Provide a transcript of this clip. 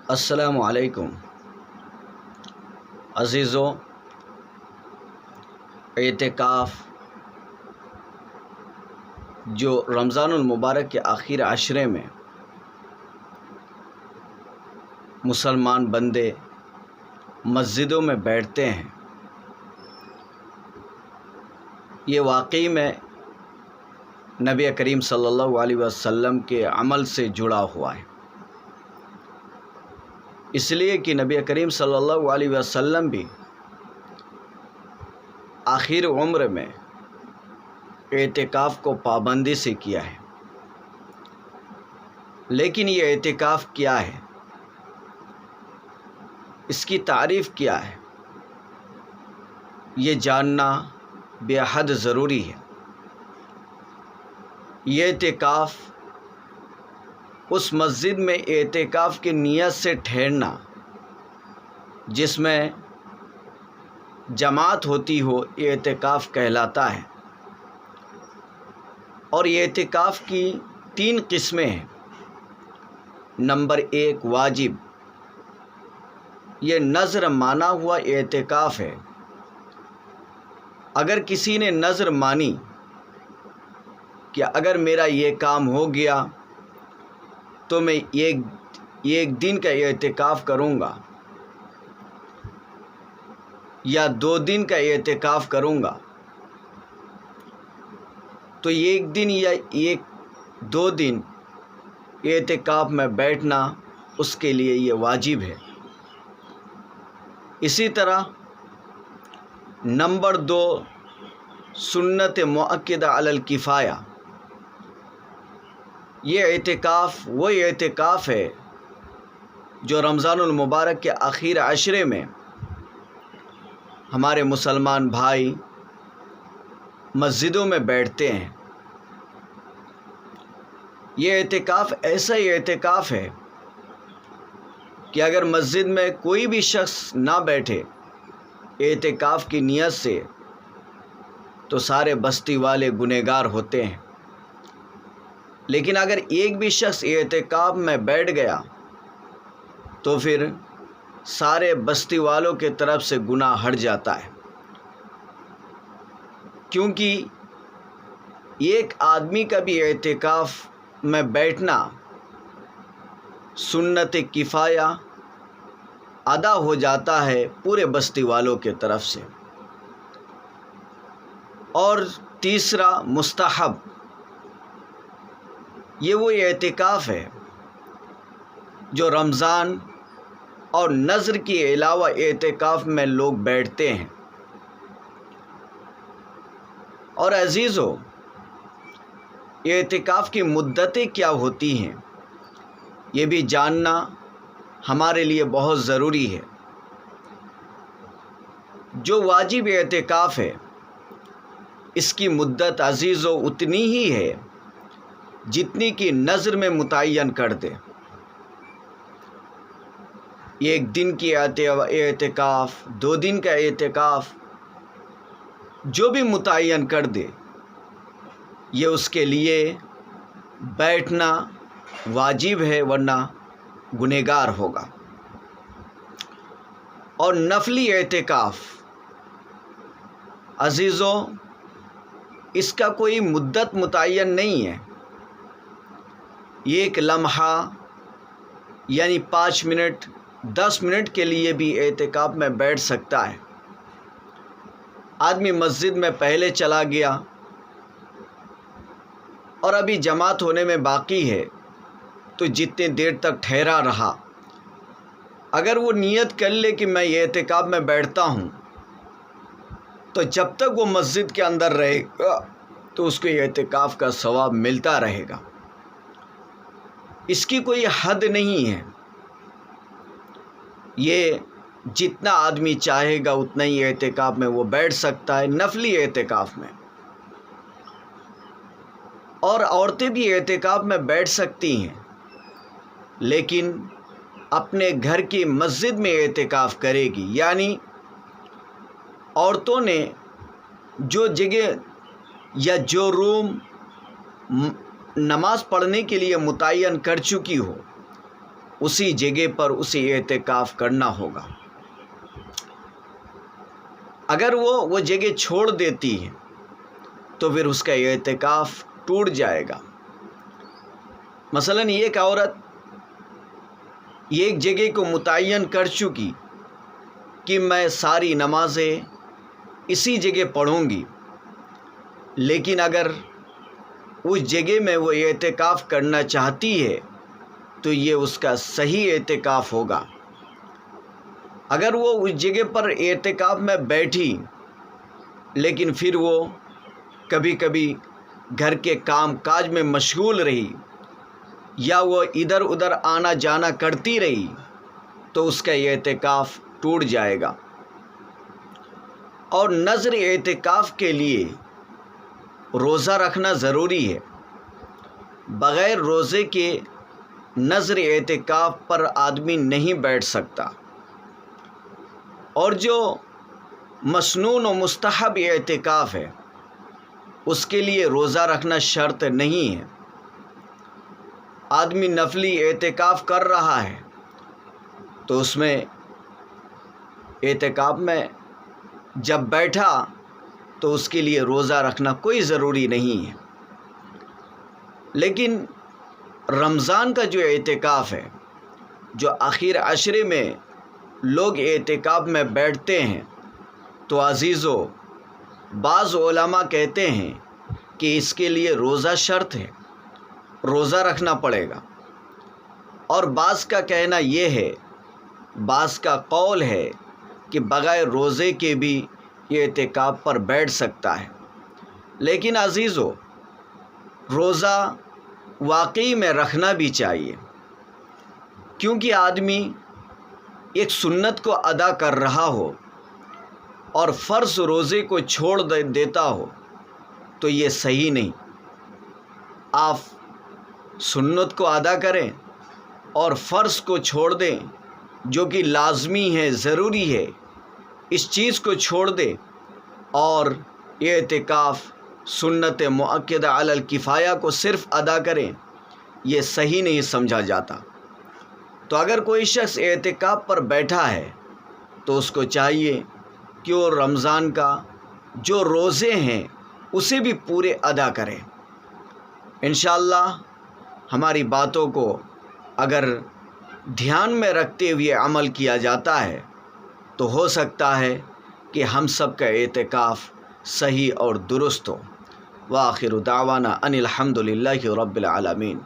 السلام علیکم عزیزو، اعتکاف جو رمضان المبارک کے آخر عشرے میں مسلمان بندے مسجدوں میں بیٹھتے ہیں، یہ واقعی میں نبی کریم صلی اللہ علیہ وسلم کے عمل سے جڑا ہوا ہے، اس لیے کہ نبی کریم صلی اللہ علیہ وسلم بھی آخر عمر میں اعتکاف کو پابندی سے کیا ہے۔ لیکن یہ اعتکاف کیا ہے، اس کی تعریف کیا ہے، یہ جاننا بے حد ضروری ہے۔ یہ اعتکاف اس مسجد میں اعتکاف کی نیت سے ٹھہرنا جس میں جماعت ہوتی ہو، یہ اعتکاف کہلاتا ہے۔ اور یہ اعتکاف کی 3 قسمیں ہیں۔ نمبر 1 واجب، یہ نذر مانا ہوا اعتکاف ہے۔ اگر کسی نے نذر مانی کہ اگر میرا یہ کام ہو گیا تو میں ایک دن کا اعتکاف کروں گا یا 2 دن کا اعتکاف کروں گا، تو 1 دن یا 2 دن اعتکاف میں بیٹھنا اس کے لیے یہ واجب ہے۔ اسی طرح نمبر 2 سنت مؤکدہ علی الکفایہ، یہ اعتکاف وہ اعتکاف ہے جو رمضان المبارک کے آخر عشرے میں ہمارے مسلمان بھائی مسجدوں میں بیٹھتے ہیں۔ یہ اعتکاف ایسا ہی اعتکاف ہے کہ اگر مسجد میں کوئی بھی شخص نہ بیٹھے اعتکاف کی نیت سے تو سارے بستی والے گنہگار ہوتے ہیں، لیکن اگر ایک بھی شخص اعتکاف میں بیٹھ گیا تو پھر سارے بستی والوں کے طرف سے گناہ ہٹ جاتا ہے، کیونکہ ایک آدمی کا بھی اعتکاف میں بیٹھنا سنت کفایہ ادا ہو جاتا ہے پورے بستی والوں کے طرف سے۔ اور تیسرا مستحب، یہ وہ اعتکاف ہے جو رمضان اور نذر کے علاوہ اعتکاف میں لوگ بیٹھتے ہیں۔ اور عزیزو، اعتکاف کی مدتیں کیا ہوتی ہیں، یہ بھی جاننا ہمارے لیے بہت ضروری ہے۔ جو واجب اعتکاف ہے اس کی مدت عزیزو اتنی ہی ہے جتنی کہ نذر میں متعین کر دے۔ 1 دن کی اعتکاف، 2 دن کا اعتکاف، جو بھی متعین کر دے یہ اس کے لیے بیٹھنا واجب ہے، ورنہ گنہگار ہوگا۔ اور نفلی اعتکاف عزیزو، اس کا کوئی مدت متعین نہیں ہے، ایک لمحہ یعنی 5 منٹ 10 منٹ کے لیے بھی اعتکاف میں بیٹھ سکتا ہے۔ آدمی مسجد میں پہلے چلا گیا اور ابھی جماعت ہونے میں باقی ہے تو جتنے دیر تک ٹھہرا رہا، اگر وہ نیت کر لے کہ میں یہ اعتکاف میں بیٹھتا ہوں تو جب تک وہ مسجد کے اندر رہے گا تو اس کو یہ اعتکاف کا ثواب ملتا رہے گا، اس کی کوئی حد نہیں ہے۔ یہ جتنا آدمی چاہے گا اتنا ہی اعتکاف میں وہ بیٹھ سکتا ہے، نفلی اعتکاف میں۔ اور عورتیں بھی اعتکاف میں بیٹھ سکتی ہیں، لیکن اپنے گھر کی مسجد میں اعتکاف کرے گی، یعنی عورتوں نے جو جگہ یا جو روم نماز پڑھنے کے لیے متعین کر چکی ہو اسی جگہ پر اسی اعتکاف کرنا ہوگا۔ اگر وہ جگہ چھوڑ دیتی ہے تو پھر اس کا اعتکاف ٹوٹ جائے گا۔ مثلاً ایک عورت ایک جگہ کو متعین کر چکی کہ میں ساری نمازیں اسی جگہ پڑھوں گی، لیکن اگر اس جگہ میں وہ اعتکاف کرنا چاہتی ہے تو یہ اس کا صحیح اعتکاف ہوگا۔ اگر وہ اس جگہ پر اعتکاف میں بیٹھی لیکن پھر وہ کبھی کبھی گھر کے کام کاج میں مشغول رہی یا وہ ادھر ادھر آنا جانا کرتی رہی تو اس کا اعتکاف ٹوٹ جائے گا۔ اور نذر اعتکاف کے لیے روزہ رکھنا ضروری ہے۔ بغیر روزے کے نذر اعتکاف پر آدمی نہیں بیٹھ سکتا، اور جو مسنون و مستحب اعتکاف ہے اس کے لیے روزہ رکھنا شرط نہیں ہے۔ آدمی نفلی اعتکاف کر رہا ہے تو اس میں اعتکاف میں جب بیٹھا تو اس کے لیے روزہ رکھنا کوئی ضروری نہیں ہے۔ لیکن رمضان کا جو اعتکاف ہے، جو آخر عشرے میں لوگ اعتکاف میں بیٹھتے ہیں، تو عزیزو بعض علماء کہتے ہیں کہ اس کے لیے روزہ شرط ہے، روزہ رکھنا پڑے گا۔ اور بعض کا کہنا یہ ہے، بعض کا قول ہے کہ بغیر روزے کے بھی یہ اعتکاف پر بیٹھ سکتا ہے۔ لیکن عزیزو روزہ واقعی میں رکھنا بھی چاہیے، کیونکہ آدمی ایک سنت کو ادا کر رہا ہو اور فرض روزے کو چھوڑ دیتا ہو تو یہ صحیح نہیں۔ آپ سنت کو ادا کریں اور فرض کو چھوڑ دیں جو کہ لازمی ہے، ضروری ہے، اس چیز کو چھوڑ دیں اور یہ اعتکاف سنت مؤکدہ علی الکفایہ کو صرف ادا کریں، یہ صحیح نہیں سمجھا جاتا۔ تو اگر کوئی شخص اعتکاف پر بیٹھا ہے تو اس کو چاہیے کہ وہ رمضان کا جو روزے ہیں اسے بھی پورے ادا کرے۔ انشاءاللہ ہماری باتوں کو اگر دھیان میں رکھتے ہوئے عمل کیا جاتا ہے تو ہو سکتا ہے کہ ہم سب کا اعتکاف صحیح اور درست ہو۔ وآخر دعوانا ان الحمد للہ رب العالمین۔